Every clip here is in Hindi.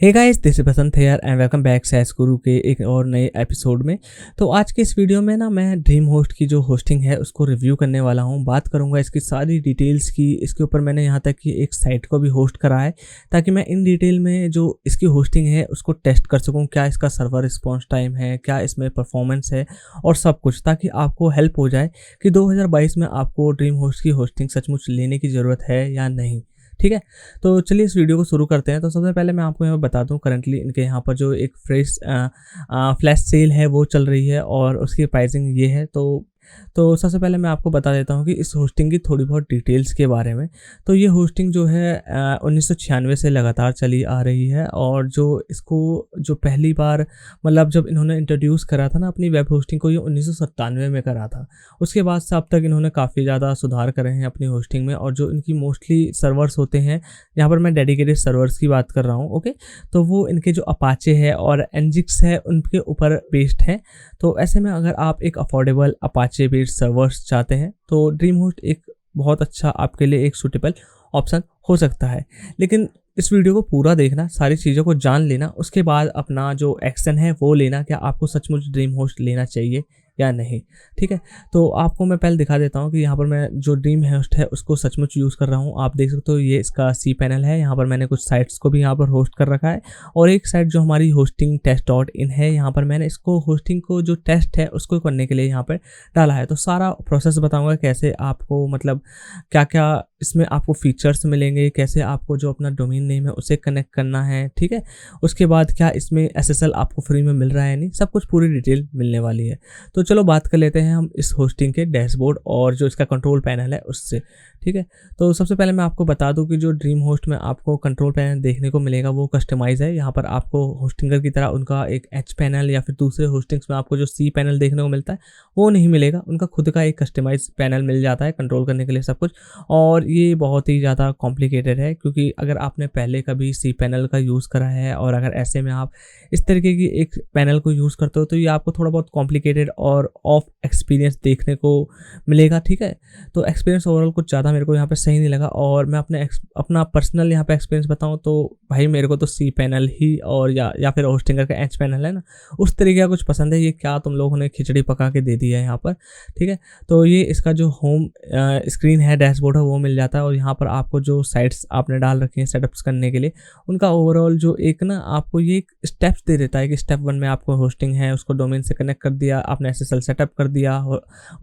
Hey guys, this is Basant here and welcome back SaaS Guru के एक और नए एपिसोड में। तो आज के इस वीडियो में ना मैं ड्रीम होस्ट की जो होस्टिंग है उसको रिव्यू करने वाला हूँ। बात करूँगा इसकी सारी डिटेल्स की। इसके ऊपर मैंने यहाँ तक कि एक साइट को भी होस्ट करा है ताकि मैं इन डिटेल में जो इसकी होस्टिंग है उसको टेस्ट कर सकूँ। क्या इसका सर्वर रिस्पॉन्स टाइम है, क्या इसमें परफॉर्मेंस है और सब कुछ, ताकि आपको हेल्प हो जाए कि 2022 में आपको ड्रीम होस्ट की होस्टिंग सचमुच लेने की ज़रूरत है या नहीं। ठीक है, तो चलिए इस वीडियो को शुरू करते हैं। तो सबसे पहले मैं आपको यहाँ बता दूँ, करंटली इनके यहाँ पर जो एक फ्लैश सेल है वो चल रही है और उसकी प्राइसिंग ये है। तो सबसे पहले मैं आपको बता देता हूँ कि इस होस्टिंग की थोड़ी बहुत डिटेल्स के बारे में। तो ये होस्टिंग जो है 1996 से लगातार चली आ रही है और जो पहली बार मतलब जब इन्होंने इंट्रोड्यूस करा था ना अपनी वेब होस्टिंग को, ये 1997 में करा था। उसके बाद से अब तक इन्होंने काफ़ी ज़्यादा सुधार करे हैं अपनी होस्टिंग में। और जो इनकी मोस्टली सर्वर्स होते हैं, यहाँ पर मैं डेडिकेटेड सर्वर्स की बात कर रहा हूँ, ओके, तो वो इनके जो अपाचे है और एनजिक्स है उनके ऊपर बेस्ड है। तो ऐसे में अगर आप एक अफोर्डेबल अपाचे बेस्ड सर्वर्स चाहते हैं तो ड्रीम होस्ट एक बहुत अच्छा आपके लिए एक सूटेबल ऑप्शन हो सकता है। लेकिन इस वीडियो को पूरा देखना, सारी चीज़ों को जान लेना, उसके बाद अपना जो एक्शन है वो लेना, क्या आपको सचमुच ड्रीम होस्ट लेना चाहिए या नहीं। ठीक है, तो आपको मैं पहले दिखा देता हूँ कि यहाँ पर मैं जो ड्रीम होस्ट है उसको सचमुच यूज़ कर रहा हूँ। आप देख सकते हो ये इसका cPanel है। यहाँ पर मैंने कुछ साइट्स को भी यहाँ पर होस्ट कर रखा है और एक साइट जो हमारी होस्टिंग टेस्ट.in है, यहाँ पर मैंने इसको होस्टिंग को जो टेस्ट है उसको करने के लिए यहाँ पर डाला है। तो सारा प्रोसेस बताऊँगा कैसे आपको मतलब क्या क्या इसमें आपको फीचर्स मिलेंगे, कैसे आपको जो अपना डोमेन नेम है उसे कनेक्ट करना है। ठीक है, उसके बाद क्या इसमें SSL आपको फ्री में मिल रहा है नहीं, सब कुछ पूरी डिटेल मिलने वाली है। तो चलो बात कर लेते हैं हम इस होस्टिंग के डैशबोर्ड और जो इसका कंट्रोल पैनल है उससे। ठीक है, तो सबसे पहले मैं आपको बता दूं कि जो ड्रीम होस्ट में आपको कंट्रोल पैनल देखने को मिलेगा वो कस्टमाइज है। यहाँ पर आपको होस्टिंगर की तरह उनका एक H पैनल या फिर दूसरे होस्टिंग्स में आपको जो C पैनल देखने को मिलता है वो नहीं मिलेगा। उनका खुद का एक कस्टमाइज पैनल मिल जाता है कंट्रोल करने के लिए सब कुछ। और ये बहुत ही ज़्यादा कॉम्प्लिकेटेड है, क्योंकि अगर आपने पहले कभी C पैनल का यूज़ करा है और अगर ऐसे में आप इस तरीके की एक पैनल को यूज़ करते हो तो ये आपको थोड़ा बहुत कॉम्प्लिकेटेड और ऑफ एक्सपीरियंस देखने को मिलेगा। ठीक है, तो एक्सपीरियंस ओवरऑल कुछ ज़्यादा मेरे को यहाँ पे सही नहीं लगा। और मैं अपना पर्सनल यहाँ पे एक्सपीरियंस बताऊँ तो भाई मेरे को तो C पैनल ही और या फिर होस्टिंगर का H पैनल है ना, उस तरीके का कुछ पसंद है। ये क्या तुम लोगों ने खिचड़ी पका के दे दी है यहाँ पर। ठीक है, तो ये इसका जो होम स्क्रीन है, डैशबोर्ड है, वो मिल जाता है। और यहाँ पर आपको जो साइट्स आपने डाल रखी हैं सेटअप्स करने के लिए, उनका ओवरऑल जो एक ना आपको ये एक स्टेप्स दे देता है कि स्टेप 1 में आपको होस्टिंग है उसको डोमेन से कनेक्ट कर दिया, आपने SSL सेटअप कर दिया,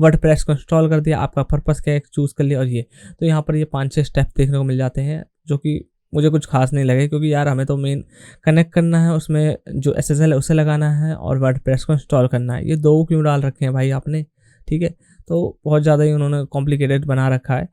वर्डप्रेस को इंस्टॉल कर दिया, आपका पर्पस क्या है चूज़ कर लिया। और ये तो यहाँ पर ये 5-6 स्टेप देखने को मिल जाते हैं जो कि मुझे कुछ खास नहीं लगे, क्योंकि यार हमें तो मेन कनेक्ट करना है, उसमें जो SSL है उसे लगाना है और वर्डप्रेस को इंस्टॉल करना है। ये दो क्यों डाल रखे हैं भाई आपने। ठीक है, तो बहुत ज़्यादा ही उन्होंने कॉम्प्लिकेटेड बना रखा है।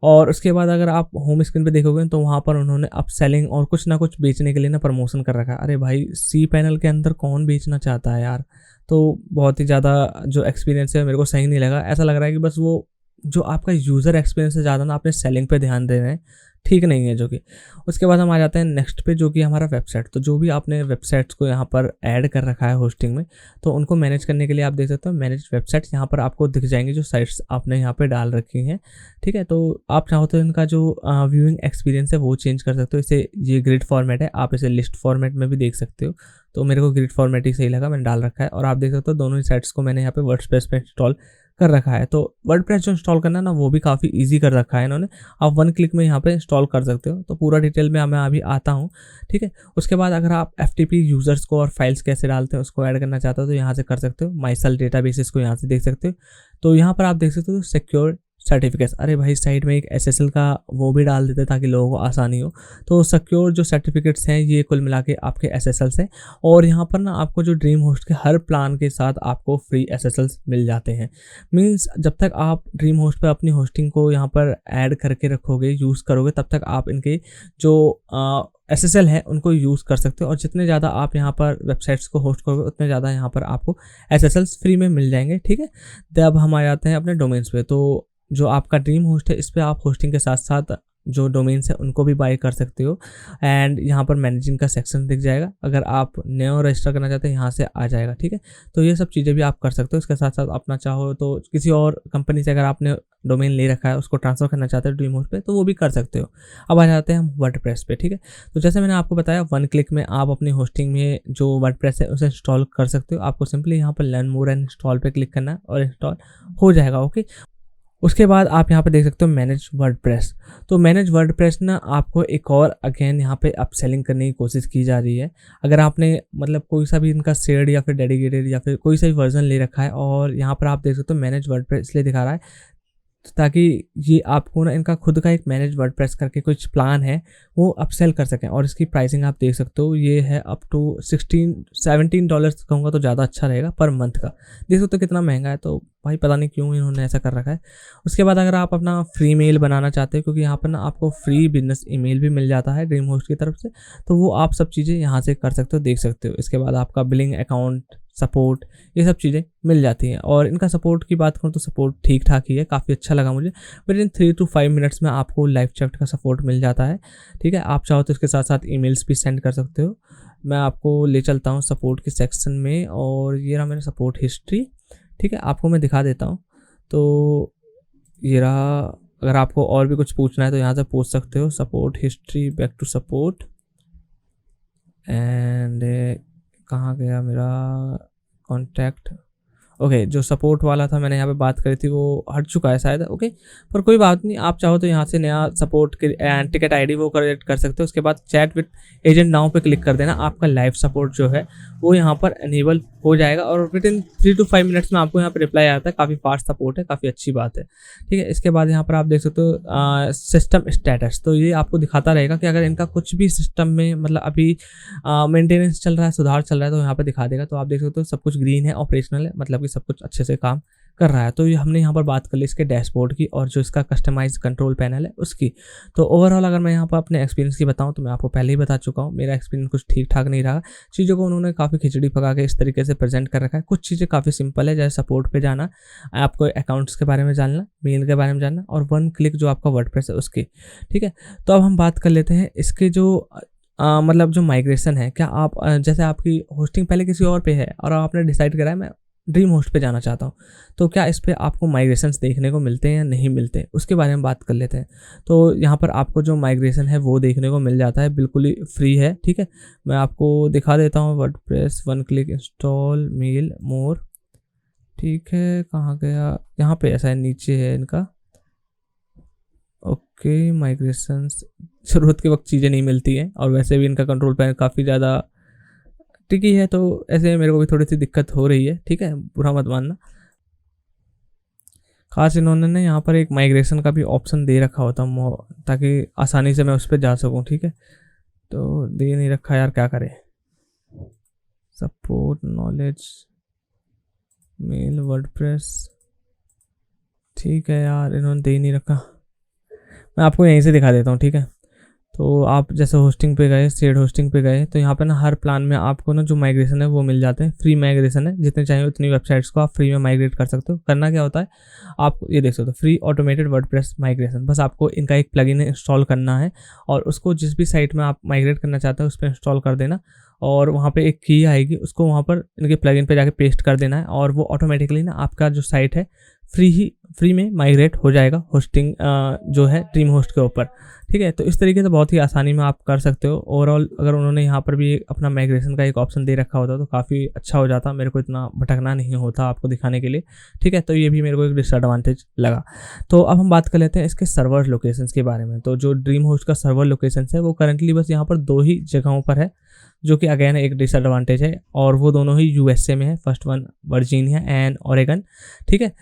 और उसके बाद अगर आप होम स्क्रीन पे देखोगे तो वहाँ पर उन्होंने अप सेलिंग और कुछ ना कुछ बेचने के लिए ना प्रमोशन कर रखा है। अरे भाई C पैनल के अंदर कौन बेचना चाहता है यार। तो बहुत ही ज़्यादा जो एक्सपीरियंस है मेरे को सही नहीं लगा। ऐसा लग रहा है कि बस वो जो आपका यूज़र एक्सपीरियंस से ज़्यादा ना अपने सेलिंग पे ध्यान दे रहे हैं, ठीक नहीं है जो कि। उसके बाद हम आ जाते हैं नेक्स्ट पे, जो कि हमारा वेबसाइट। तो जो भी आपने वेबसाइट्स को यहाँ पर ऐड कर रखा है होस्टिंग में, तो उनको मैनेज करने के लिए आप देख सकते हो मैनेज वेबसाइट्स। यहाँ पर आपको दिख जाएंगी जो साइट्स आपने यहाँ पे डाल रखी हैं। ठीक है, तो आप चाहो तो इनका जो व्यूइंग एक्सपीरियंस है वो चेंज कर सकते हो। इसे ये ग्रिड फॉर्मेट है, आप इसे लिस्ट फॉर्मेट में भी देख सकते हो। तो मेरे को ग्रिड फॉर्मेट ही सही लगा, मैंने डाल रखा है। और आप देख सकते हो दोनों ही साइट्स को मैंने यहाँ पे वर्डप्रेस पे इंस्टॉल कर रखा है। तो वर्डप्रेस जो इंस्टॉल करना है ना वो भी काफ़ी इजी कर रखा है इन्होंने, आप 1 क्लिक में यहाँ पे इंस्टॉल कर सकते हो। तो पूरा डिटेल में मैं अभी आता हूँ। ठीक है, उसके बाद अगर आप FTP यूज़र्स को और फाइल्स कैसे डालते हैं उसको ऐड करना चाहते हो तो यहाँ से कर सकते हो। माइसेल डेटाबेसेस को यहाँ से देख सकते हो। तो यहाँ पर आप देख सकते हो सिक्योर सर्टिफिकेट्स। अरे भाई साइड में एक SSL का वो भी डाल देते ताकि लोगों को आसानी हो। तो सिक्योर जो सर्टिफिकेट्स हैं ये कुल मिला के आपके SSLs हैं। और यहाँ पर ना आपको जो ड्रीम होस्ट के हर प्लान के साथ आपको फ्री SSLs मिल जाते हैं। मींस जब तक आप ड्रीम होस्ट पर अपनी होस्टिंग को यहाँ पर ऐड करके रखोगे, यूज़ करोगे, तब तक आप इनके जो SSL है उनको यूज़ कर सकते हो। और जितने ज़्यादा आप यहाँ पर वेबसाइट्स को होस्ट करोगे उतने ज़्यादा यहाँ पर आपको SSLs फ्री में मिल जाएंगे। ठीक है, तो अब हम आ जाते हैं अपने डोमेन्स पे। तो जो आपका ड्रीम होस्ट है इस पर आप होस्टिंग के साथ साथ जो डोमेन्स है उनको भी बाय कर सकते हो। एंड यहाँ पर मैनेजिंग का सेक्शन दिख जाएगा, अगर आप नया रजिस्टर करना चाहते हैं यहाँ से आ जाएगा, ठीक है। तो ये सब चीज़ें भी आप कर सकते हो। इसके साथ साथ अपना चाहो तो किसी और कंपनी से अगर आपने डोमेन ले रखा है उसको ट्रांसफ़र करना चाहते हो ड्रीम होस्ट पे, तो वो भी कर सकते हो। अब आ जाते हैं हम वर्डप्रेस पे, ठीक है। तो जैसे मैंने आपको बताया, वन क्लिक में आप अपनी होस्टिंग में जो वर्डप्रेस है उसे इंस्टॉल कर सकते हो। आपको सिंपली यहाँ पर लर्न मोर एंड इंस्टॉल पे क्लिक करना है और इंस्टॉल हो जाएगा, ओके। उसके बाद आप यहाँ पे देख सकते हो मैनेज वर्डप्रेस। तो मैनेज वर्डप्रेस ना आपको एक और अगेन यहाँ पे अपसेलिंग करने की कोशिश की जा रही है। अगर आपने मतलब कोई सा भी इनका शेयर्ड या फिर डेडिकेटेड या फिर कोई सा भी वर्जन ले रखा है, और यहाँ पर आप देख सकते हो मैनेज वर्डप्रेस इसलिए दिखा रहा है ताकि ये आपको ना इनका खुद का एक मैनेज वर्डप्रेस करके कुछ प्लान है वो अपसेल कर सकें। और इसकी प्राइसिंग आप देख सकते हो, ये है अप टू $17 कहूँगा तो ज़्यादा अच्छा रहेगा पर मंथ का। देख सकते हो कितना महंगा है, तो भाई पता नहीं क्यों इन्होंने ऐसा कर रखा है। उसके बाद अगर आप अपना फ्री मेल बनाना चाहते हो, क्योंकि यहाँ पर ना आपको फ्री बिजनेस ईमेल भी मिल जाता है ड्रीम होस्ट की तरफ से, तो वो आप सब चीज़ें यहाँ से कर सकते हो, देख सकते हो। इसके बाद आपका बिलिंग अकाउंट, सपोर्ट, ये सब चीज़ें मिल जाती हैं। और इनका सपोर्ट की बात करूँ तो सपोर्ट ठीक ठाक ही है, काफ़ी अच्छा लगा मुझे। विद इन 3 to 5 मिनट्स में आपको लाइव चैट का सपोर्ट मिल जाता है, ठीक है। आप चाहो तो इसके साथ साथ ईमेल्स भी सेंड कर सकते हो। मैं आपको ले चलता हूँ सपोर्ट के सेक्शन में, और ये रहा मेरा सपोर्ट हिस्ट्री, ठीक है। आपको मैं दिखा देता हूँ। तो ये रहा, अगर आपको और भी कुछ पूछना है तो यहाँ से पूछ सकते हो। Support history, back to support, and कहाँ गया मेरा कॉन्टैक्ट। ओके, जो सपोर्ट वाला था मैंने यहाँ पे बात करी थी वो हट चुका है शायद, ओके। पर कोई बात नहीं, आप चाहो तो यहाँ से नया सपोर्ट के टिकट आईडी वो करेक्ट कर सकते हो। उसके बाद चैट विद एजेंट नाउ पे क्लिक कर देना, आपका लाइव सपोर्ट जो है वो यहाँ पर एनेबल हो जाएगा, और विद इन 3 to 5 मिनट्स में आपको यहाँ पर रिप्लाई आता है। काफ़ी फास्ट सपोर्ट है, काफ़ी अच्छी बात है, ठीक है। इसके बाद यहाँ पर आप देख सकते हो सिस्टम स्टेटस। तो ये आपको दिखाता रहेगा कि अगर इनका कुछ भी सिस्टम में मतलब अभी मेंटेनेंस चल रहा है, सुधार चल रहा है, तो यहाँ पर दिखा देगा। तो आप देख सकते हो सब कुछ ग्रीन है, ऑपरेशनल है, मतलब सब कुछ अच्छे से काम कर रहा है। तो ये हमने यहाँ पर बात कर ली इसके डैशबोर्ड की और जो इसका कस्टमाइज कंट्रोल पैनल है उसकी। तो ओवरऑल अगर मैं यहाँ पर अपने एक्सपीरियंस की बताऊँ तो मैं आपको पहले ही बता चुका हूँ, मेरा एक्सपीरियंस कुछ ठीक ठाक नहीं रहा। चीज़ों को उन्होंने काफ़ी खिचड़ी पका के इस तरीके से प्रेजेंट कर रखा है। कुछ चीज़ें काफ़ी सिंपल है, जैसे सपोर्ट पे जाना, आपको अकाउंट्स के बारे में जानना, मेल के बारे में जानना, और वन क्लिक जो आपका वर्डप्रेस है उसकी, ठीक है। तो अब हम बात कर लेते हैं इसके जो मतलब जो माइग्रेशन है। क्या आप जैसे आपकी होस्टिंग पहले किसी और पे है और आपने डिसाइड करा है मैं ड्रीम होस्ट पे जाना चाहता हूँ, तो क्या इस पे आपको माइग्रेशंस देखने को मिलते हैं या नहीं मिलते हैं, उसके बारे में बात कर लेते हैं। तो यहाँ पर आपको जो माइग्रेशन है वो देखने को मिल जाता है, बिल्कुल ही फ्री है, ठीक है। मैं आपको दिखा देता हूँ WordPress, one click install, mail more, ठीक है। कहाँ गया, यहाँ पे ऐसा है, नीचे है इनका, ओके। माइग्रेशंस, ज़रूरत के वक्त चीज़ें नहीं मिलती हैं, और वैसे भी इनका कंट्रोल पैनल काफ़ी ज़्यादा टिकी है, तो ऐसे मेरे को भी थोड़ी सी दिक्कत हो रही है, ठीक है, बुरा मत मानना। खास इन्होंने ना यहाँ पर एक माइग्रेशन का भी ऑप्शन दे रखा होता ताकि आसानी से मैं उस पर जा सकूँ, ठीक है। तो दे नहीं रखा यार, क्या करें। सपोर्ट, नॉलेज, मेल, वर्डप्रेस, ठीक है यार, इन्होंने दे नहीं रखा। मैं आपको यहीं से दिखा देता हूँ, ठीक है। तो आप जैसे होस्टिंग पे गए, शेयर्ड होस्टिंग पे गए, तो यहाँ पे ना हर प्लान में आपको ना जो माइग्रेशन है वो मिल जाते हैं। फ्री माइग्रेशन है, जितने चाहिए उतनी वेबसाइट्स को आप फ्री में माइग्रेट कर सकते हो। करना क्या होता है, आप ये देख सकते हो, फ्री ऑटोमेटेड वर्डप्रेस माइग्रेशन। बस आपको इनका एक प्लगइन इंस्टॉल करना है और उसको जिस भी साइट में आप माइग्रेट करना चाहते हो उस पर इंस्टॉल कर देना, और वहाँ पे एक की आएगी, उसको वहाँ पर इनके प्लगइन पे जाके पेस्ट कर देना है, और वो ऑटोमेटिकली ना आपका जो साइट है फ्री में माइग्रेट हो जाएगा होस्टिंग जो है ड्रीम होस्ट के ऊपर, ठीक है। तो इस तरीके से बहुत ही आसानी में आप कर सकते हो। ओवरऑल अगर उन्होंने यहाँ पर भी अपना माइग्रेशन का एक ऑप्शन दे रखा होता तो काफ़ी अच्छा हो जाता, मेरे को इतना भटकना नहीं होता आपको दिखाने के लिए, ठीक है। तो ये भी मेरे को एक डिसएडवांटेज लगा। तो अब हम बात कर लेते हैं इसके सर्वर लोकेशंस के बारे में। तो जो ड्रीम होस्ट का सर्वर लोकेशंस है वो करंटली बस यहाँ पर 2 ही जगहों पर है, जो कि अगेन एक डिसएडवांटेज है, और वो दोनों ही यूएसए में है। First one Virginia and Oregon, ठीक है।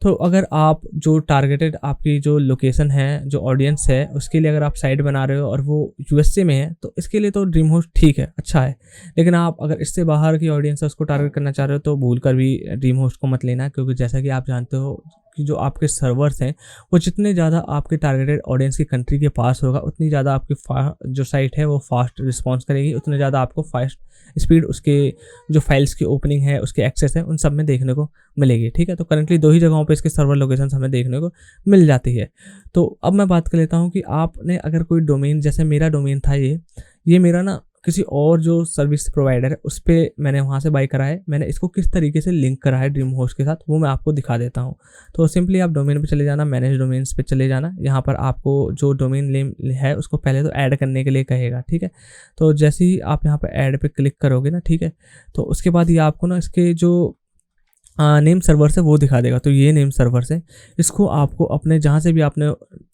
तो अगर आप जो टारगेटेड आपकी जो लोकेशन है, जो ऑडियंस है, उसके लिए अगर आप साइट बना रहे हो और वो यूएसए में है, तो इसके लिए तो ड्रीम होस्ट ठीक है, अच्छा है। लेकिन आप अगर इससे बाहर की ऑडियंस है उसको टारगेट करना चाह रहे हो तो भूल कर भी ड्रीम होस्ट को मत लेना, क्योंकि जैसा कि आप जानते हो कि जो आपके सर्वर्स हैं वो जितने ज़्यादा आपके टारगेटेड ऑडियंस की कंट्री के पास होगा, उतनी ज़्यादा आपकी जो साइट है वो फास्ट रिस्पॉन्स करेगी, उतने ज़्यादा आपको फास्ट स्पीड उसके जो फाइल्स की ओपनिंग है, उसके एक्सेस है, उन सब में देखने को मिलेगी। ठीक है, तो करंटली 2 ही जगहों पे इसके सर्वर लोकेशन हमें देखने को मिल जाती है। तो अब मैं बात कर लेता हूँ कि आपने अगर कोई डोमेन, जैसे मेरा डोमेन था ये मेरा ना किसी और जो सर्विस प्रोवाइडर है उस पे मैंने वहाँ से बाय करा है। मैंने इसको किस तरीके से लिंक करा है ड्रीम होस्ट के साथ, वो मैं आपको दिखा देता हूँ। तो सिंपली आप डोमेन पे चले जाना, मैनेज डोमेन्स पे चले जाना। यहाँ पर आपको जो डोमेन नेम है उसको पहले तो ऐड करने के लिए कहेगा। ठीक है, तो जैसे ही आप यहाँ पर ऐड पे क्लिक करोगे ना, ठीक है, तो उसके बाद ये आपको ना इसके जो नेम सर्वर्स है वो दिखा देगा। तो ये नेम सर्वर्स है, इसको आपको अपने जहाँ से भी आपने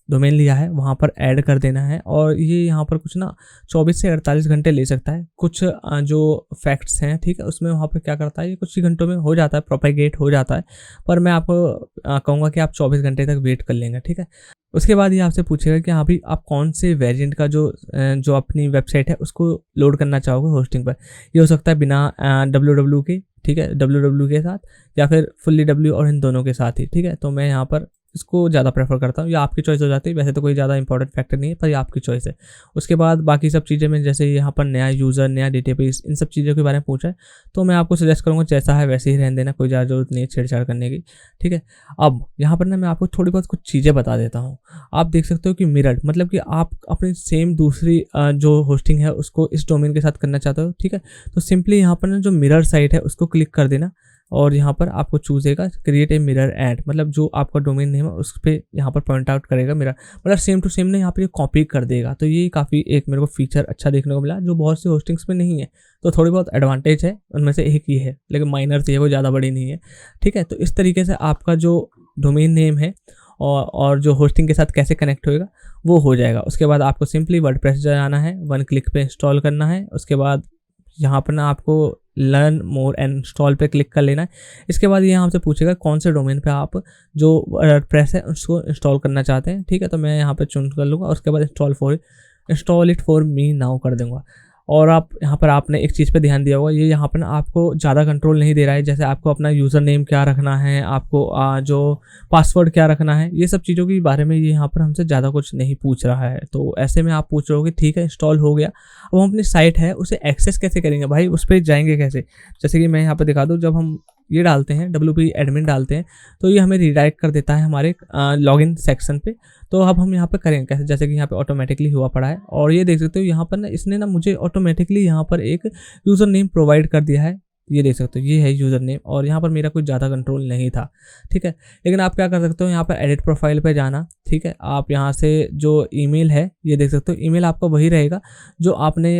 डोमेन लिया है वहाँ पर ऐड कर देना है। और ये यहाँ पर कुछ ना 24 से 48 घंटे ले सकता है। कुछ जो फैक्ट्स हैं, ठीक है, उसमें वहाँ पर क्या करता है, ये कुछ ही घंटों में हो जाता है, प्रोपेगेट हो जाता है। पर मैं आपको कहूँगा कि आप 24 घंटे तक वेट कर लेंगे। ठीक है, उसके बाद ये आपसे पूछेगा कि हाँ भाई आप कौन से वेरिएंट का जो अपनी वेबसाइट है उसको लोड करना चाहोगे होस्टिंग पर। ये हो सकता है बिना www के, ठीक है, www के साथ, या फिर फुल्ली w और इन दोनों के साथ ही। ठीक है, तो मैं यहाँ पर इसको ज़्यादा प्रेफर करता हूँ, या आपकी चॉइस हो जाती है। वैसे तो कोई ज़्यादा इंपॉर्टेंट फैक्टर नहीं है, पर ये आपकी चॉइस है। उसके बाद बाकी सब चीज़ें में, जैसे यहाँ पर नया यूज़र, नया डेटाबेस, इन सब चीज़ों के बारे में पूछा है, तो मैं आपको सजेस्ट करूँगा जैसा है वैसे ही रहने देना, कोई ज़्यादा जरूरत नहीं है छेड़छाड़ करने की। ठीक है, अब यहाँ पर ना मैं आपको थोड़ी बहुत कुछ चीज़ें बता देता हूँ। आप देख सकते हो कि मिरर, मतलब कि आप अपनी सेम दूसरी जो होस्टिंग है उसको इस डोमेन के साथ करना चाहते हो। ठीक है, तो सिंपली यहाँ पर ना जो मिरर साइट है उसको क्लिक कर देना, और यहाँ पर आपको चूजेगा क्रिएट ए मिरर एड, मतलब जो आपका डोमेन नेम है उस पर यहाँ पर पॉइंट आउट करेगा मिरर, मतलब सेम टू सेम ना यहाँ पर ये कॉपी कर देगा। तो ये काफ़ी एक मेरे को फीचर अच्छा देखने को मिला, जो बहुत सी होस्टिंग्स में नहीं है। तो थोड़ी बहुत एडवांटेज है, उनमें से एक ही है, लेकिन माइनर थी है, वो ज़्यादा बड़ी नहीं है। ठीक है, तो इस तरीके से आपका जो डोमेन नेम है और जो होस्टिंग के साथ कैसे कनेक्ट होएगा वो हो जाएगा। उसके बाद आपको सिंपली वर्डप्रेस जाना है, 1 क्लिक पे इंस्टॉल करना है। उसके बाद यहाँ पर ना आपको लर्न मोर एंड इंस्टॉल पे क्लिक कर लेना है। इसके बाद ये यहाँ से पूछेगा कौन से डोमेन पे आप जो वर्डप्रेस है उसको इंस्टॉल करना चाहते हैं। ठीक है, तो मैं यहाँ पे चूज कर लूँगा। उसके बाद install it for me now कर दूँगा। और आप यहाँ पर आपने एक चीज़ पे ध्यान दिया होगा, ये यहाँ पर ना आपको ज़्यादा कंट्रोल नहीं दे रहा है। जैसे आपको अपना यूज़र नेम क्या रखना है, आपको जो पासवर्ड क्या रखना है, ये सब चीज़ों के बारे में ये यहाँ पर हमसे ज़्यादा कुछ नहीं पूछ रहा है। तो ऐसे में आप पूछ रहे हो कि ठीक है इंस्टॉल हो गया, अब हम अपनी साइट है उसे एक्सेस कैसे करेंगे भाई, उस पर जाएंगे कैसे। जैसे कि मैं यहाँ पर दिखा दूँ, जब हम ये डालते हैं WP एडमिन डालते हैं तो ये हमें रिडायरेक्ट कर देता है हमारे लॉगिन सेक्शन पे। तो अब हम यहाँ पे करेंगे कैसे, जैसे कि यहाँ पे ऑटोमेटिकली हुआ पड़ा है, और ये देख सकते हो यहाँ पर ना इसने ना मुझे ऑटोमेटिकली यहाँ पर एक यूज़र नेम प्रोवाइड कर दिया है। ये देख सकते हो ये है यूज़र नेम, और यहाँ पर मेरा कोई ज़्यादा कंट्रोल नहीं था। ठीक है, लेकिन आप क्या कर सकते हो, यहाँ पर एडिट प्रोफाइल पे जाना। ठीक है, आप यहाँ से जो ईमेल है ये देख सकते हो, ईमेल आपका वही रहेगा जो आपने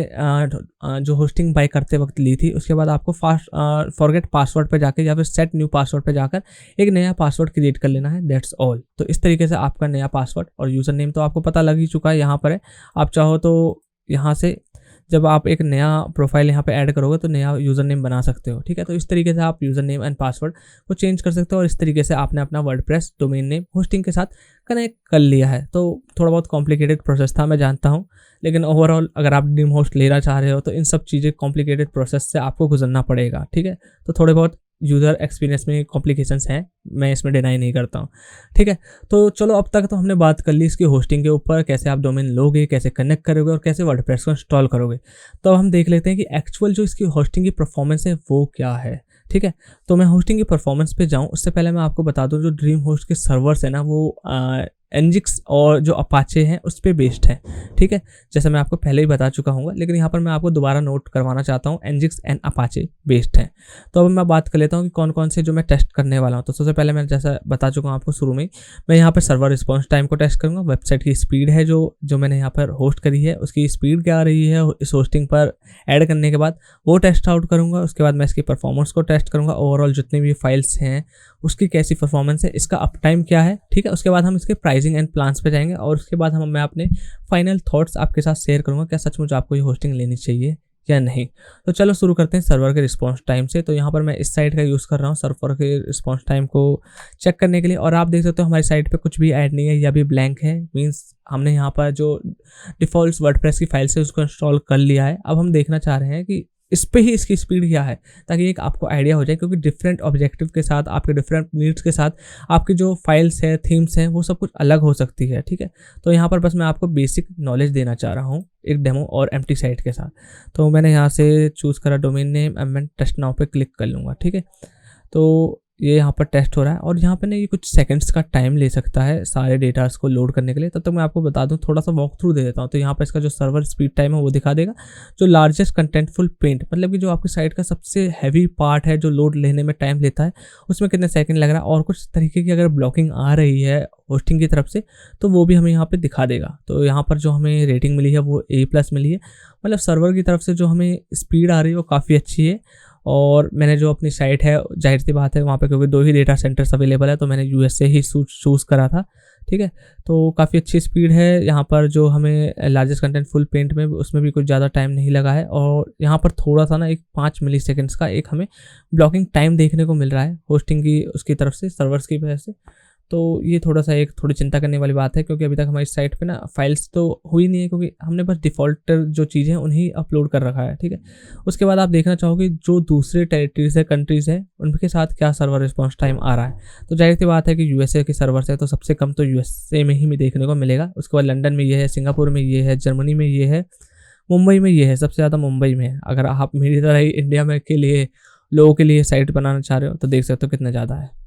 जो होस्टिंग बाय करते वक्त ली थी। उसके बाद आपको फॉरगेट पासवर्ड पे जाकर या फिर सेट न्यू पासवर्ड पे जाकर एक नया पासवर्ड क्रिएट कर लेना है, दैट्स ऑल। तो इस तरीके से आपका नया पासवर्ड और यूज़र नेम तो आपको पता लग ही चुका है, यहाँ पर है। आप चाहो तो यहाँ से जब आप एक नया प्रोफाइल यहाँ पे ऐड करोगे तो नया यूज़र नेम बना सकते हो। ठीक है, तो इस तरीके से आप यूज़र नेम एंड पासवर्ड को चेंज कर सकते हो, और इस तरीके से आपने अपना वर्डप्रेस डोमेन नेम होस्टिंग के साथ कनेक्ट कर लिया है। तो थोड़ा बहुत कॉम्प्लिकेटेड प्रोसेस था, मैं जानता हूँ, लेकिन ओवरऑल अगर आप ड्रीम होस्ट लेना चाह रहे हो तो इन सब चीज़ें कॉम्प्लिकेटेड प्रोसेस से आपको गुजरना पड़ेगा। ठीक है, तो थोड़े बहुत यूज़र एक्सपीरियंस में कॉम्प्लिकेशंस हैं, मैं इसमें डिनाई नहीं करता हूँ। ठीक है, तो चलो अब तक तो हमने बात कर ली इसकी होस्टिंग के ऊपर, कैसे आप डोमेन लोगे, कैसे कनेक्ट करोगे और कैसे वर्डप्रेस को इंस्टॉल करोगे। तो अब हम देख लेते हैं कि एक्चुअल जो इसकी होस्टिंग की परफॉर्मेंस है वो क्या है। ठीक है, तो मैं होस्टिंग की परफॉर्मेंस पे जाऊँ उससे पहले मैं आपको बता दूँ, जो ड्रीम होस्ट के सर्वर्स है ना वो Nginx और जो अपाचे हैं उस पर बेस्ड है। ठीक है, जैसे मैं आपको पहले ही बता चुका हूँ, लेकिन यहाँ पर मैं आपको दोबारा नोट करवाना चाहता हूँ, Nginx एंड अपाचे बेस्ड है। तो अब मैं बात कर लेता हूँ कि कौन कौन से जो मैं टेस्ट करने वाला हूँ। तो सबसे पहले मैं जैसा बता चुका हूँ आपको शुरू में, मैं यहाँ पर सर्वर रिस्पॉन्स टाइम को टेस्ट करूँगा। वेबसाइट की स्पीड है जो मैंने यहाँ पर होस्ट करी है, उसकी स्पीड क्या आ रही है इस होस्टिंग पर ऐड करने के बाद, वो टेस्ट आउट करूँगा। उसके बाद मैं इसकी परफॉर्मेंस को टेस्ट करूँगा, ओवरऑल जितनी भी फाइल्स हैं उसकी कैसी परफॉर्मेंस है, इसका अप टाइम क्या है। ठीक है, उसके बाद हम इसके प्राइसिंग एंड प्लान्स पे जाएंगे, और उसके बाद मैं अपने फाइनल थॉट्स आपके साथ शेयर करूंगा, क्या सचमुच आपको ये होस्टिंग लेनी चाहिए या नहीं। तो चलो शुरू करते हैं सर्वर के रिस्पॉन्स टाइम से। तो यहाँ पर मैं इस साइट का यूज़ कर रहा हूँ सर्वर के रिस्पॉन्स टाइम को चेक करने के लिए, और आप देख सकते हो हमारी साइट पे कुछ भी ऐड नहीं है, या भी ब्लैंक है, मीन्स हमने यहाँ पर जो डिफ़ॉल्ट वर्डप्रेस की फाइल से उसको इंस्टॉल कर लिया है। अब हम देखना चाह रहे हैं कि इस पे ही इसकी स्पीड क्या है, ताकि एक आपको आइडिया हो जाए, क्योंकि डिफरेंट ऑब्जेक्टिव के साथ, आपके डिफरेंट नीड्स के साथ आपकी जो फाइल्स है, थीम्स हैं, वो सब कुछ अलग हो सकती है, ठीक है। तो यहाँ पर बस मैं आपको बेसिक नॉलेज देना चाह रहा हूँ एक डेमो और एम्प्टी साइट के साथ। तो मैंने यहाँ से चूज़ करा डोमेन नेम, अब मैं टेस्ट नाउ पे क्लिक कर लूँगा, ठीक है। तो ये यहाँ पर टेस्ट हो रहा है और यहाँ पे ना ये कुछ सेकंड्स का टाइम ले सकता है सारे डेटास को लोड करने के लिए। तब तक मैं आपको बता दूँ, थोड़ा सा वॉक थ्रू दे देता हूँ। तो यहाँ पर इसका जो सर्वर स्पीड टाइम है वो दिखा देगा। जो लार्जेस्ट कंटेंटफुल पेंट, मतलब कि जो आपकी साइट का सबसे हैवी पार्ट है, जो लोड लेने में टाइम लेता है, उसमें कितने सेकंड लग रहा है, और कुछ तरीके की अगर ब्लॉकिंग आ रही है होस्टिंग की तरफ से तो वो भी हमें यहाँ पे दिखा देगा। तो यहाँ पर जो हमें रेटिंग मिली है वो A+ मिली है, मतलब सर्वर की तरफ से जो हमें स्पीड आ रही है वो काफ़ी अच्छी है। और मैंने जो अपनी साइट है, जाहिर सी बात है वहाँ पे क्योंकि 2 ही डेटा सेंटर्स अवेलेबल है, तो मैंने USA ही चूज़ करा था, ठीक है। तो काफ़ी अच्छी स्पीड है यहाँ पर। जो हमें लार्जेस्ट कंटेंट फुल पेंट में, उसमें भी कुछ ज़्यादा टाइम नहीं लगा है। और यहाँ पर थोड़ा सा ना एक 5 मिली सेकेंड्स का एक हमें ब्लॉकिंग टाइम देखने को मिल रहा है होस्टिंग की उसकी तरफ से, सर्वर्स की वजह से। तो ये थोड़ा सा एक थोड़ी चिंता करने वाली बात है, क्योंकि अभी तक हमारी साइट पे ना फाइल्स तो हुई नहीं है, क्योंकि हमने बस डिफ़ॉल्ट जो चीज़ें हैं उन्हीं अपलोड कर रखा है, ठीक है। उसके बाद आप देखना चाहोगे जो दूसरे टेरिटरीज़ है, कंट्रीज़ है, उनके साथ क्या सर्वर रिस्पॉन्स टाइम आ रहा है। तो जाहिर सी बात है कि USA के सर्वर्स है, तो सबसे कम तो USA में ही देखने को मिलेगा। उसके बाद लंदन में ये है, सिंगापुर में ये है, जर्मनी में ये है, मुंबई में ये है, सबसे ज़्यादा मुंबई में है। अगर आप मेरी तरह ही इंडिया में के लिए लोगों के लिए साइट बनाना चाह रहे हो तो देख सकते हो कितना ज़्यादा है,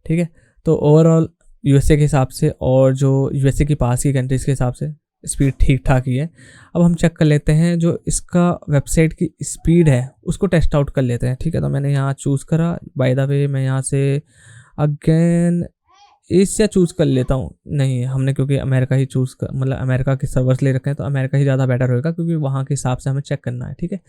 ठीक है। तो ओवरऑल USA के हिसाब से और जो USA के पास की कंट्रीज़ के हिसाब से स्पीड ठीक ठाक ही है। अब हम चेक कर लेते हैं जो इसका वेबसाइट की स्पीड है उसको टेस्ट आउट कर लेते हैं, ठीक है। तो मैंने यहाँ चूज़ करा, बाय द वे मैं यहाँ से अगेन एशिया चूज़ कर लेता हूँ। नहीं, हमने क्योंकि अमेरिका ही चूज़ कर, मतलब अमेरिका के सर्वर्स ले रखे हैं, तो अमेरिका ही ज़्यादा बेटर होएगा, क्योंकि वहाँ के हिसाब से हमें चेक करना है, ठीक है।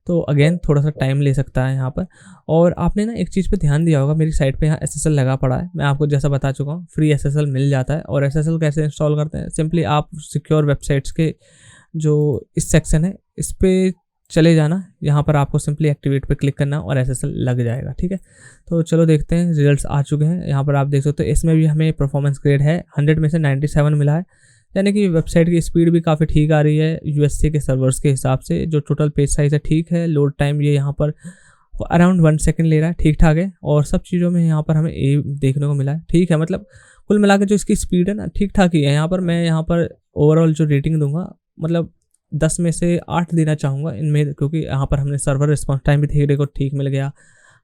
तो अगेन थोड़ा सा टाइम ले सकता है यहाँ पर। और आपने ना एक चीज़ पे ध्यान दिया होगा, मेरी साइट पे यहाँ SSL लगा पड़ा है। मैं आपको जैसा बता चुका हूँ, फ्री SSL मिल जाता है। और SSL कैसे इंस्टॉल करते हैं, सिंपली आप सिक्योर वेबसाइट्स के जो इस सेक्शन है इस पर चले जाना, यहाँ पर आपको सिंपली एक्टिवेट पे क्लिक करना और SSL लग जाएगा, ठीक है। तो चलो देखते हैं, रिजल्ट्स आ चुके हैं। यहाँ पर आप देख सकते हो इसमें भी हमें परफॉर्मेंस ग्रेड है 100 में से 97 मिला है, यानी कि वेबसाइट की स्पीड भी काफ़ी ठीक आ रही है USA के सर्वर्स के हिसाब से। जो टोटल पेज साइज़ है ठीक है, लोड टाइम ये यहाँ पर अराउंड 1 सेकंड ले रहा है, ठीक ठाक है। और सब चीज़ों में यहाँ पर हमें A देखने को मिला है, ठीक है। मतलब कुल मिला के जो इसकी स्पीड है ना ठीक ठाक ही है। यहाँ पर मैं यहाँ पर ओवरऑल जो रेटिंग दूंगा, मतलब 10 में से 8 देना चाहूँगा इनमें, क्योंकि यहाँ पर हमने सर्वर रिस्पॉन्स टाइम भी देखने को ठीक मिल गया।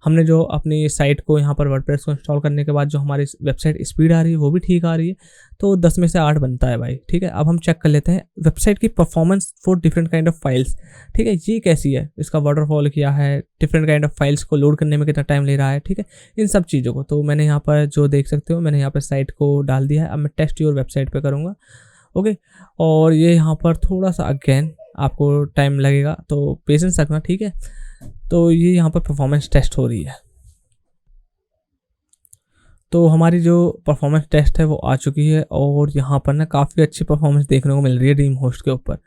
हमने जो अपनी साइट को यहाँ पर वर्डप्रेस को इंस्टॉल करने के बाद जो हमारी वेबसाइट स्पीड आ रही है वो भी ठीक आ रही है। तो 10 में से 8 बनता है भाई, ठीक है। अब हम चेक कर लेते हैं वेबसाइट की performance for different kind of files, ठीक है। ये कैसी है, इसका वाटरफॉल क्या है, डिफरेंट काइंड ऑफ फाइल्स को लोड करने में कितना टाइम ले रहा है, ठीक है। इन सब चीज़ों को तो मैंने यहाँ पर जो देख सकते हो, मैंने यहाँ पर साइट को डाल दिया है। अब मैं टेस्ट योर वेबसाइट पर करूँगा, ओके। और ये यहाँ पर थोड़ा सा अगेन आपको टाइम लगेगा, तो पेशेंस रखना, ठीक है। तो ये यहाँ पर परफॉर्मेंस टेस्ट हो रही है। तो हमारी जो परफॉर्मेंस टेस्ट है वो आ चुकी है और यहाँ पर ना काफ़ी अच्छी परफॉर्मेंस देखने को मिल रही है ड्रीम होस्ट के ऊपर,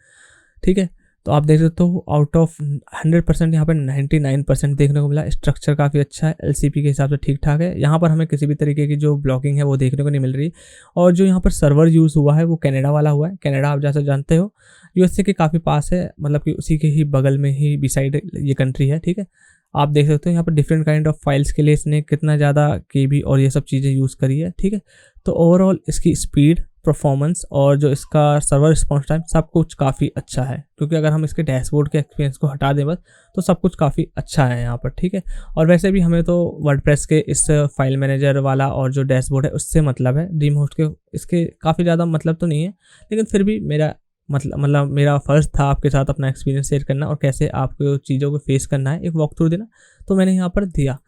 ठीक है। तो आप देख सकते हो आउट ऑफ 100% यहाँ पर 99% देखने को मिला। स्ट्रक्चर काफ़ी अच्छा है, LCP के हिसाब से ठीक ठाक है। यहाँ पर हमें किसी भी तरीके की जो ब्लॉकिंग है वो देखने को नहीं मिल रही। और जो यहाँ पर सर्वर यूज़ हुआ है वो कनाडा वाला हुआ है। कनाडा आप जैसा जानते हो USA के काफ़ी पास है, मतलब कि उसी के ही बगल में ही बिसाइड ये कंट्री है, ठीक है। आप देख सकते हो यहाँ पर डिफरेंट काइंड ऑफ फाइल्स के लिए इसने कितना ज़्यादा KB और ये सब चीज़ें यूज़ करी है, ठीक है। तो ओवरऑल इसकी स्पीड, परफॉर्मेंस और जो इसका सर्वर रिस्पॉन्स टाइम सब कुछ काफ़ी अच्छा है, क्योंकि अगर हम इसके डैशबोर्ड के एक्सपीरियंस को हटा दें बस, तो सब कुछ काफ़ी अच्छा है यहाँ पर, ठीक है। और वैसे भी हमें तो वर्डप्रेस के इस फाइल मैनेजर वाला और जो डैशबोर्ड है उससे मतलब है, ड्रीम होस्ट के इसके काफ़ी ज़्यादा मतलब तो नहीं है, लेकिन फिर भी मेरा मतलब मेरा फ़र्ज़ था आपके साथ अपना एक्सपीरियंस शेयर करना और कैसे आपको चीज़ों को फेस करना है, एक वॉक थ्रू देना, तो मैंने यहाँ पर दिया।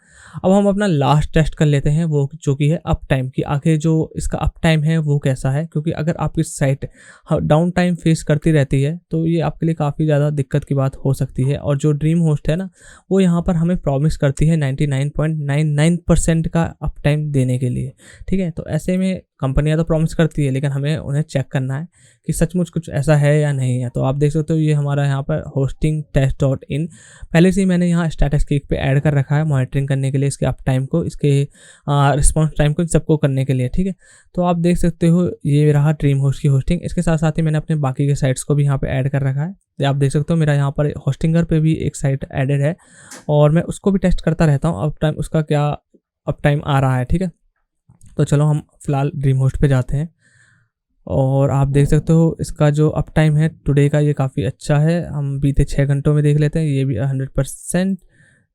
अब हम अपना लास्ट टेस्ट कर लेते हैं, वो जो कि है अप टाइम की। आखिर जो इसका अप टाइम है वो कैसा है, क्योंकि अगर आपकी साइट डाउन टाइम फेस करती रहती है तो ये आपके लिए काफ़ी ज़्यादा दिक्कत की बात हो सकती है। और जो ड्रीम होस्ट है ना, वो यहाँ पर हमें प्रॉमिस करती है 99.99% का अप टाइम देने के लिए, ठीक है। तो ऐसे में कंपनियां तो प्रॉमिस करती है, लेकिन हमें उन्हें चेक करना है कि सचमुच कुछ ऐसा है या नहीं है। तो आप देख सकते हो ये हमारा यहाँ पर hostingtest.in पहले से ही मैंने यहाँ स्टैटिस्टिक पे ऐड कर रखा है मॉनिटरिंग करने करने के लिए, इसके अप टाइम को, इसके रिस्पॉन्स टाइम को, इन सबको करने के लिए, ठीक है। तो आप देख सकते हो ये रहा ड्रीम होस्ट की होस्टिंग। इसके साथ साथ ही मैंने अपने बाकी के साइट्स को भी यहाँ पे ऐड कर रखा है। ये आप देख सकते हो मेरा यहाँ पर होस्टिंगर पे भी एक साइट एडेड है और मैं उसको भी टेस्ट करता रहता हूँ अप टाइम, उसका क्या अप टाइम आ रहा है, ठीक है। तो चलो हम फिलहाल ड्रीम होस्ट पे जाते हैं और आप देख सकते हो इसका जो अप टाइम है टुडे का, ये काफ़ी अच्छा है। हम बीते 6 घंटों में देख लेते हैं, ये भी 100%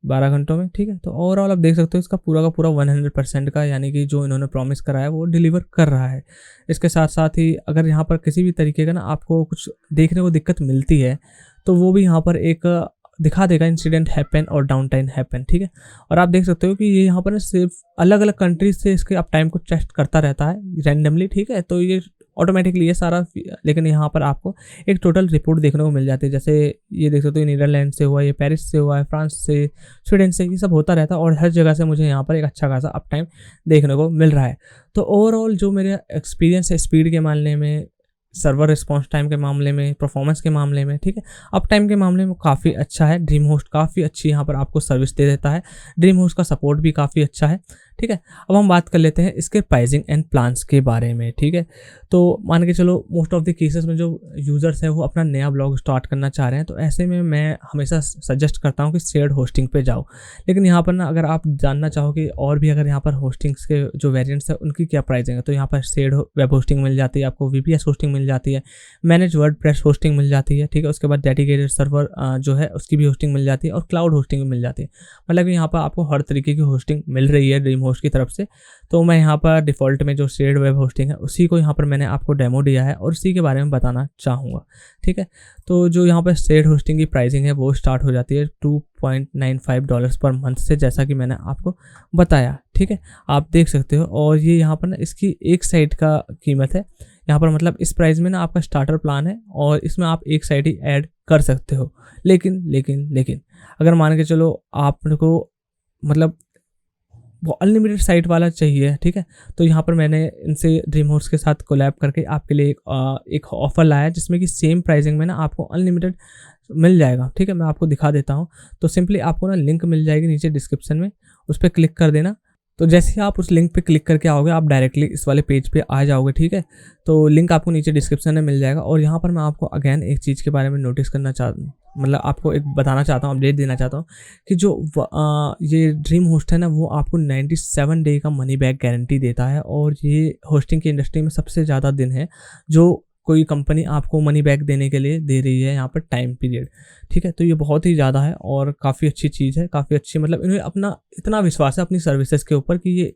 12 घंटों में, ठीक है। तो ओवरऑल आप देख सकते हो इसका पूरा का पूरा 100% का, यानी कि जो इन्होंने प्रॉमिस करा है वो डिलीवर कर रहा है। इसके साथ साथ ही अगर यहाँ पर किसी भी तरीके का ना आपको कुछ देखने को दिक्कत मिलती है तो वो भी यहाँ पर एक दिखा देगा, इंसिडेंट हैपन और डाउन टाइम हैपन, ठीक है। और आप देख सकते हो कि ये यहाँ पर सिर्फ अलग अलग कंट्रीज से इसके अप टाइम को टेस्ट करता रहता है रैंडमली, ठीक है। तो ये ऑटोमेटिकली ये सारा, लेकिन यहाँ पर आपको एक टोटल रिपोर्ट देखने को मिल जाती है। जैसे ये देख सकते हो नीदरलैंड से हुआ, ये पेरिस से हुआ है, फ्रांस से, स्वीडन से, ये सब होता रहता है और हर जगह से मुझे यहाँ पर एक अच्छा खासा अप टाइम देखने को मिल रहा है। तो ओवरऑल जो मेरा एक्सपीरियंस है स्पीड के मामले में, सर्वर रिस्पॉन्स टाइम के मामले में, परफॉर्मेंस के मामले में, ठीक है, अप टाइम के मामले में काफ़ी अच्छा है। ड्रीम होस्ट काफ़ी अच्छी यहाँ पर आपको सर्विस दे देता है। ड्रीम होस्ट का सपोर्ट भी काफ़ी अच्छा है, ठीक है। अब हम बात कर लेते हैं इसके प्राइसिंग एंड प्लान्स के बारे में, ठीक है। तो मान के चलो मोस्ट ऑफ द केसेस में जो यूज़र्स है वो अपना नया ब्लॉग स्टार्ट करना चाह रहे हैं, तो ऐसे में मैं हमेशा सजेस्ट करता हूँ कि शेयर्ड होस्टिंग पे जाओ। लेकिन यहाँ पर ना अगर आप जानना चाहो कि और भी अगर यहाँ पर होस्टिंग्स के जो वेरिएंट्स है उनकी क्या प्राइसिंग है, तो यहाँ पर शेयर्ड वेब होस्टिंग मिल जाती है, आपको VPS होस्टिंग मिल जाती है, मैनेज वर्डप्रेस होस्टिंग मिल जाती है, ठीक है। उसके बाद डेडिकेटेड सर्वर जो है उसकी भी होस्टिंग मिल जाती है और क्लाउड होस्टिंग भी मिल जाती है। मतलब यहाँ पर आपको हर तरीके की होस्टिंग मिल रही है ड्रीम होस्ट की तरफ से। तो मैं यहाँ पर डिफ़ॉल्ट में जो शेयर्ड वेब होस्टिंग है उसी को यहाँ पर मैंने आपको डेमो दिया है और उसी के बारे में बताना चाहूँगा, ठीक है। तो जो यहाँ पर शेयर्ड होस्टिंग की प्राइसिंग है वो स्टार्ट हो जाती है $2.95 पर मंथ से, जैसा कि मैंने आपको बताया, ठीक है। आप देख सकते हो और ये यहाँ पर ना इसकी एक साइट का कीमत है यहाँ पर, मतलब इस प्राइस में ना आपका स्टार्टर प्लान है और इसमें आप एक साइट ही ऐड कर सकते हो। लेकिन अगर मान के चलो आपको मतलब वो अनलिमिटेड साइट वाला चाहिए, ठीक है, तो यहाँ पर मैंने इनसे ड्रीम होस्ट के साथ कोलैब करके आपके लिए एक ऑफ़र लाया है जिसमें कि सेम प्राइसिंग में ना आपको अनलिमिटेड मिल जाएगा, ठीक है। मैं आपको दिखा देता हूँ। तो सिंपली आपको ना लिंक मिल जाएगी नीचे डिस्क्रिप्शन में, उस पर क्लिक कर देना। तो जैसे ही आप उस लिंक पे क्लिक करके आओगे आप डायरेक्टली इस वाले पेज पे आ जाओगे, ठीक है। तो लिंक आपको नीचे डिस्क्रिप्शन में मिल जाएगा और यहाँ पर मैं आपको अगेन एक चीज़ के बारे में नोटिस करना मतलब आपको एक बताना चाहता हूँ, अपडेट देना चाहता हूँ कि जो ये ड्रीम होस्ट है ना वो आपको 97 डे का मनी बैक गारंटी देता है और ये होस्टिंग की इंडस्ट्री में सबसे ज़्यादा दिन है जो कोई कंपनी आपको मनी बैक देने के लिए दे रही है यहाँ पर टाइम पीरियड, ठीक है। तो ये बहुत ही ज़्यादा है और काफ़ी अच्छी चीज़ है, काफ़ी अच्छी, मतलब इन्हें अपना इतना विश्वास है अपनी सर्विसेज के ऊपर कि ये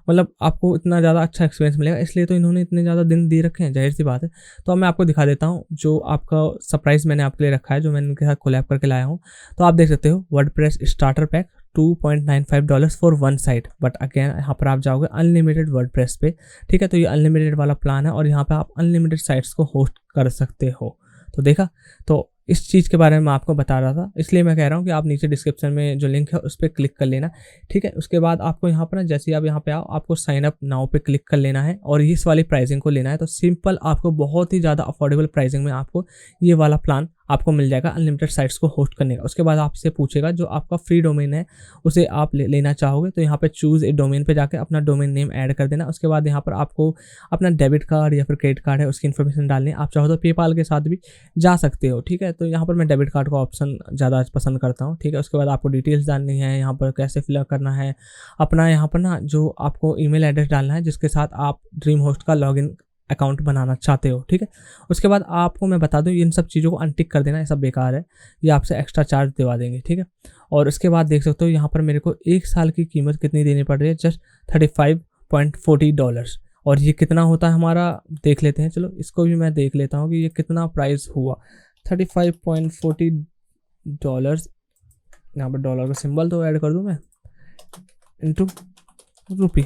मतलब आपको इतना ज़्यादा अच्छा एक्सपीरियंस मिलेगा, इसलिए तो इन्होंने इतने ज़्यादा दिन दे रखे हैं, जाहिर सी बात है। तो अब मैं आपको दिखा देता हूँ जो आपका सरप्राइज़ मैंने आपके लिए रखा है, जो मैंने उनके साथ कोलैब करके लाया हूँ। तो आप देख सकते हो WordPress starter pack $2.95 for one site, but again यहाँ पर आप जाओगे अनलिमिटेड वर्डप्रेस पे, ठीक है। तो ये अनलिमिटेड वाला प्लान है और यहाँ पे आप अनलिमिटेड साइट्स को होस्ट कर सकते हो। तो देखा, तो इस चीज़ के बारे में मैं आपको बता रहा था, इसलिए मैं कह रहा हूँ कि आप नीचे डिस्क्रिप्शन में जो लिंक है उस पर क्लिक कर लेना, ठीक है। उसके बाद आपको यहाँ पर ना जैसे ही आप यहाँ पे आओ आपको साइन अप नाउ पे क्लिक कर लेना है और इस वाली प्राइसिंग को लेना है। तो सिंपल आपको बहुत ही ज़्यादा अफोर्डेबल प्राइसिंग में आपको ये वाला प्लान आपको मिल जाएगा अनलिमिटेड साइट्स को होस्ट करने का। उसके बाद आपसे पूछेगा जो आपका फ्री डोमेन है उसे आप लेना चाहोगे, तो यहाँ पे चूज़ ए डोमेन पे जाके अपना डोमेन नेम ऐड कर देना। उसके बाद यहाँ पर आपको अपना डेबिट कार्ड या फिर क्रेडिट कार्ड है उसकी इन्फॉर्मेशन डालनी है। आप चाहो तो पेपाल के साथ भी जा सकते हो, ठीक है। तो यहाँ पर मैं डेबिट कार्ड का ऑप्शन ज़्यादा पसंद करता हूँ, ठीक है। उसके बाद आपको डिटेल्स डालनी है, यहाँ पर कैसे फिलअप करना है अपना, यहाँ पर ना जो आपको ईमेल एड्रेस डालना है जिसके साथ आप ड्रीम होस्ट का लॉगिन अकाउंट बनाना चाहते हो, ठीक है। उसके बाद आपको मैं बता दूं इन सब चीज़ों को अनटिक कर देना, ये सब बेकार है, ये आपसे एक्स्ट्रा चार्ज दिवा देंगे, ठीक है। और उसके बाद देख सकते हो यहाँ पर मेरे को 1 साल की कीमत कितनी देनी पड़ रही है, जस्ट $35.40। और ये कितना होता है हमारा देख लेते हैं, चलो इसको भी मैं देख लेता हूँ कि ये कितना प्राइस हुआ। $35.40, यहाँ पर डॉलर का सिंबल तो ऐड कर दूँ मैं, इंटू रुपी,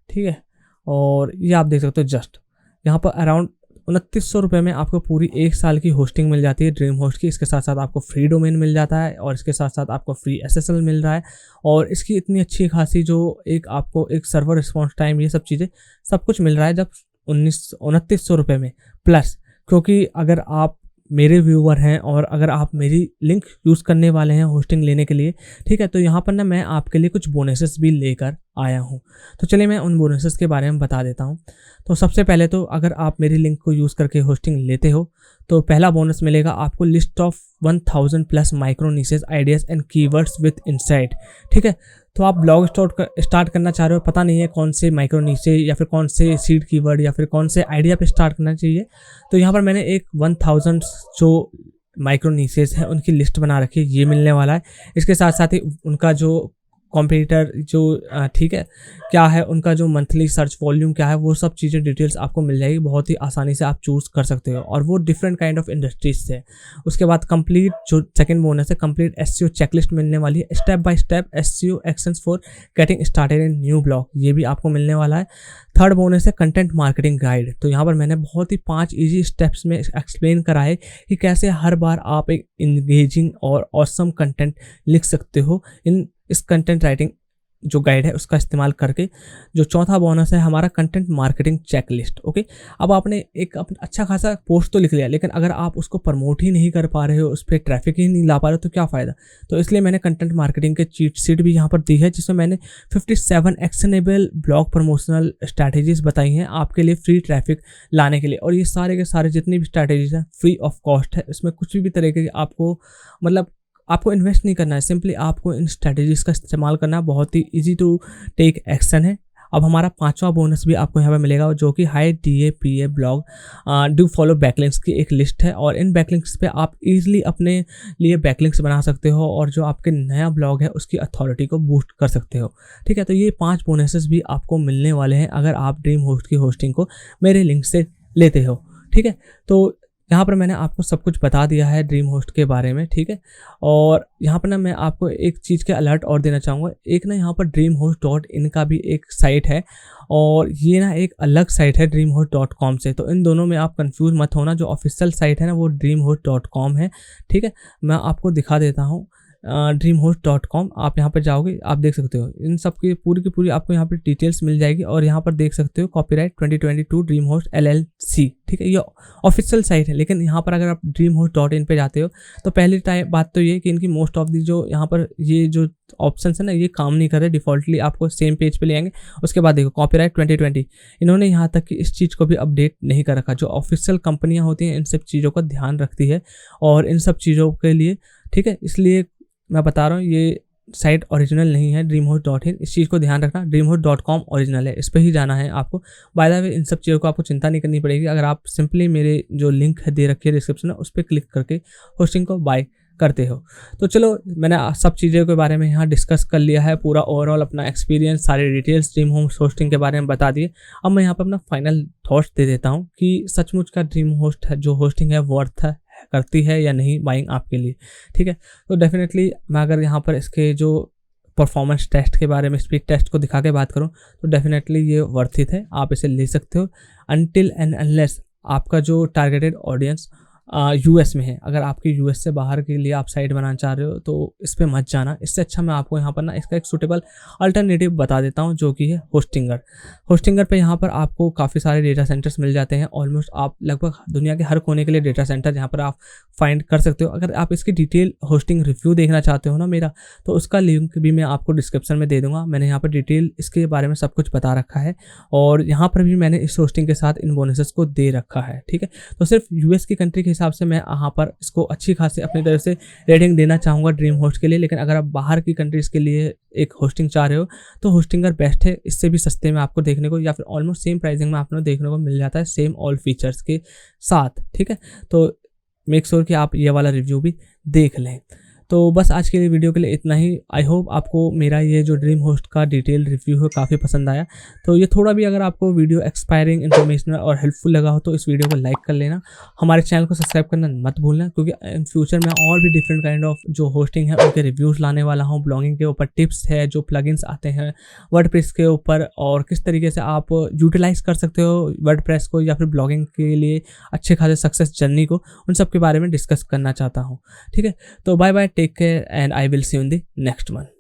ठीक है। और ये आप देख सकते हो जस्ट यहाँ पर अराउंड 2900 रुपये में आपको पूरी 1 साल की होस्टिंग मिल जाती है ड्रीम होस्ट की। इसके साथ साथ आपको फ्री डोमेन मिल जाता है और इसके साथ साथ आपको फ्री SSL मिल रहा है और इसकी इतनी अच्छी खासी जो एक आपको एक सर्वर रिस्पॉन्स टाइम, ये सब चीज़ें सब कुछ मिल रहा है जब 2900 रुपये में। प्लस क्योंकि अगर आप मेरे व्यूअर हैं और अगर आप मेरी लिंक यूज़ करने वाले हैं होस्टिंग लेने के लिए, ठीक है, तो यहाँ पर ना मैं आपके लिए कुछ बोनसेस भी लेकर आया हूँ। तो चलिए मैं उन बोनसेस के बारे में बता देता हूँ। तो सबसे पहले तो अगर आप मेरी लिंक को यूज़ करके होस्टिंग लेते हो तो पहला बोनस मिलेगा आपको list of 1000 plus micro niches ideas and keywords with insight. ठीक है, तो आप ब्लॉग स्टार्ट करना चाह रहे हो, पता नहीं है कौन से माइक्रो नीचे या फिर कौन से सीड कीवर्ड या फिर कौन से आइडिया पे स्टार्ट करना चाहिए, तो यहाँ पर मैंने एक 1000 जो माइक्रो नीशेस हैं उनकी लिस्ट बना रखी है, ये मिलने वाला है। इसके साथ साथ ही उनका जो कॉम्पिटिटर जो ठीक है क्या है, उनका जो मंथली सर्च वॉल्यूम क्या है, वो सब चीज़ें डिटेल्स आपको मिल जाएगी, बहुत ही आसानी से आप चूज़ कर सकते हो और वो डिफरेंट काइंड ऑफ इंडस्ट्रीज से। उसके बाद कंप्लीट जो सेकंड बोनस है, कंप्लीट एसईओ चेकलिस्ट मिलने वाली है, step by step SEO actions for getting started in new blog, ये भी आपको मिलने वाला है। थर्ड बोनस है कंटेंट मार्केटिंग गाइड। तो यहाँ पर मैंने बहुत ही 5 ईजी स्टेप्स में एक्सप्लेन करा है कि कैसे हर बार आप एक इंगेजिंग और ऑसम कंटेंट लिख सकते हो इस कंटेंट राइटिंग जो गाइड है उसका इस्तेमाल करके। जो चौथा बोनस है हमारा कंटेंट मार्केटिंग चेकलिस्ट। ओके, अब आपने एक अच्छा खासा पोस्ट तो लिख लिया, लेकिन अगर आप उसको प्रमोट ही नहीं कर पा रहे हो, उस पर ट्रैफिक ही नहीं ला पा रहे हो, तो क्या फ़ायदा। तो इसलिए मैंने कंटेंट मार्केटिंग के चीट शीट भी यहाँ पर दी है, जिसमें मैंने 57 एक्शनेबल ब्लॉग प्रमोशनल स्ट्रैटेजीज बताई हैं आपके लिए फ्री ट्रैफिक लाने के लिए। और ये सारे के सारे जितनी भी स्ट्रैटेजीज हैं फ्री ऑफ कॉस्ट है, इसमें कुछ भी तरीके की आपको इन्वेस्ट नहीं करना है, सिंपली आपको इन स्ट्रैटेजीज का इस्तेमाल करना है। बहुत ही इजी टू टेक एक्शन है। अब हमारा 5वां बोनस भी आपको यहाँ पे मिलेगा, जो कि high DAPA blog do follow backlinks की एक लिस्ट है, और इन बैकलिंक्स पे आप इजीली अपने लिए बैकलिंक्स बना सकते हो और जो आपके नया ब्लॉग है उसकी अथॉरिटी को बूस्ट कर सकते हो। ठीक है, तो ये 5 बोनसेस भी आपको मिलने वाले हैं अगर आप ड्रीम होस्ट की होस्टिंग को मेरे लिंक से लेते हो। ठीक है, तो यहाँ पर मैंने आपको सब कुछ बता दिया है ड्रीम होस्ट के बारे में। ठीक है, और यहाँ पर ना मैं आपको एक चीज़ के अलर्ट और देना चाहूँगा। एक ना यहाँ पर dreamhost.in का भी एक साइट है, और ये ना एक अलग साइट है dreamhost.com से। तो इन दोनों में आप कंफ्यूज मत होना। जो ऑफिशियल साइट है ना वो dreamhost.com है। ठीक है, मैं आपको दिखा देता हूँ dreamhost.com। आप यहाँ पर जाओगे, आप देख सकते हो इन सब की पूरी आपको यहाँ पर डिटेल्स मिल जाएगी, और यहाँ पर देख सकते हो कॉपीराइट 2022 ड्रीमहोस्ट LLC। ठीक है, ये ऑफिशियल साइट है। लेकिन यहाँ पर अगर आप dreamhost.in पे जाते हो तो पहली बात तो ये कि इनकी मोस्ट ऑफ दी जो यहाँ पर ये जो ऑप्शंस है ना, ये काम नहीं कर रहे, डिफ़ॉल्टली आपको सेम पेज पे ले आएंगे। उसके बाद देखो कॉपीराइट 2020, इन्होंने यहाँ तक कि इस चीज़ को भी अपडेट नहीं कर रखा। जो ऑफिशियल कंपनियाँ होती हैं इन सब चीज़ों का ध्यान रखती है, और इन सब चीज़ों के लिए, ठीक है, इसलिए मैं बता रहा हूँ ये साइट ओरिजिनल नहीं है dreamhost.in, इस चीज़ को ध्यान रखना। dreamhost.com ओरिजिनल है, इस पर ही जाना है आपको। बाय द वे इन सब चीज़ों को आपको चिंता नहीं करनी पड़ेगी, अगर आप सिंपली मेरे जो लिंक है दे रखी है डिस्क्रिप्शन में उस पर क्लिक करके होस्टिंग को बाय करते हो। तो चलो, मैंने सब चीज़ों के बारे में यहाँ डिस्कस कर लिया है, पूरा ओवरऑल अपना एक्सपीरियंस, सारी डिटेल्स ड्रीम होस्टिंग के बारे में बता दिए। अब मैं यहाँ पर अपना फाइनल थॉट्स दे देता हूँ कि सचमुच का ड्रीम होस्ट है जो होस्टिंग है वर्थ करती है या नहीं बाइंग आपके लिए। ठीक है, तो डेफिनेटली मैं अगर यहाँ पर इसके जो परफॉर्मेंस टेस्ट के बारे में, स्पीड टेस्ट को दिखा के बात करूँ तो डेफिनेटली ये वर्थ इट है, आप इसे ले सकते हो। अनटिल एंड अनलेस आपका जो टारगेटेड ऑडियंस US में है, अगर आपकी US से बाहर के लिए आप साइट बनाना चाह रहे हो तो इस पर मत जाना। इससे अच्छा मैं आपको यहाँ पर ना इसका एक सूटेबल अल्टरनेटिव बता देता हूँ, जो कि है होस्टिंगर। होस्टिंगर पे यहाँ पर आपको काफ़ी सारे डेटा सेंटर्स मिल जाते हैं। ऑलमोस्ट आप लगभग दुनिया के हर कोने के लिए डेटा सेंटर यहाँ पर आप फाइंड कर सकते हो। अगर आप इसकी डिटेल होस्टिंग रिव्यू देखना चाहते हो ना मेरा, तो उसका लिंक भी मैं आपको डिस्क्रिप्शन में दे दूँगा। मैंने यहाँ पर डिटेल इसके बारे में सब कुछ बता रखा है, और यहाँ पर भी मैंने इस होस्टिंग के साथ इन बोनसेस को दे रखा है। ठीक है, तो सिर्फ US की कंट्री के हिसाब से मैं यहाँ पर इसको अच्छी खासी अपनी तरफ से रेटिंग देना चाहूँगा ड्रीम होस्ट के लिए। लेकिन अगर आप बाहर की कंट्रीज़ के लिए एक होस्टिंग चाह रहे हो तो होस्टिंगर बेस्ट है। इससे भी सस्ते में आपको देखने को, या फिर ऑलमोस्ट सेम प्राइसिंग में आपको देखने को मिल जाता है, सेम ऑल फीचर्स के साथ। ठीक है, तो मेक श्योर कि आप ये वाला रिव्यू भी देख लें। तो बस आज के लिए वीडियो के लिए इतना ही। आई होप आपको मेरा ये जो ड्रीम होस्ट का डिटेल रिव्यू है काफ़ी पसंद आया। तो ये थोड़ा भी अगर आपको वीडियो एक्सपायरिंग, इन्फॉर्मेशनल और हेल्पफुल लगा हो तो इस वीडियो को लाइक कर लेना। हमारे चैनल को सब्सक्राइब करना मत भूलना, क्योंकि इन फ्यूचर में और भी डिफरेंट काइंड ऑफ जो होस्टिंग है उनके रिव्यूज़ लाने वाला हूँ। ब्लॉगिंग के ऊपर टिप्स है, जो प्लगइन्स आते हैं वर्डप्रेस के ऊपर, और किस तरीके से आप यूटिलाइज कर सकते हो वर्डप्रेस को या फिर ब्लॉगिंग के लिए अच्छे खासे सक्सेस जर्नी को, उन सब के बारे में डिस्कस करना चाहता हूँ। ठीक है, तो bye bye, take care, and I will see you in the next one.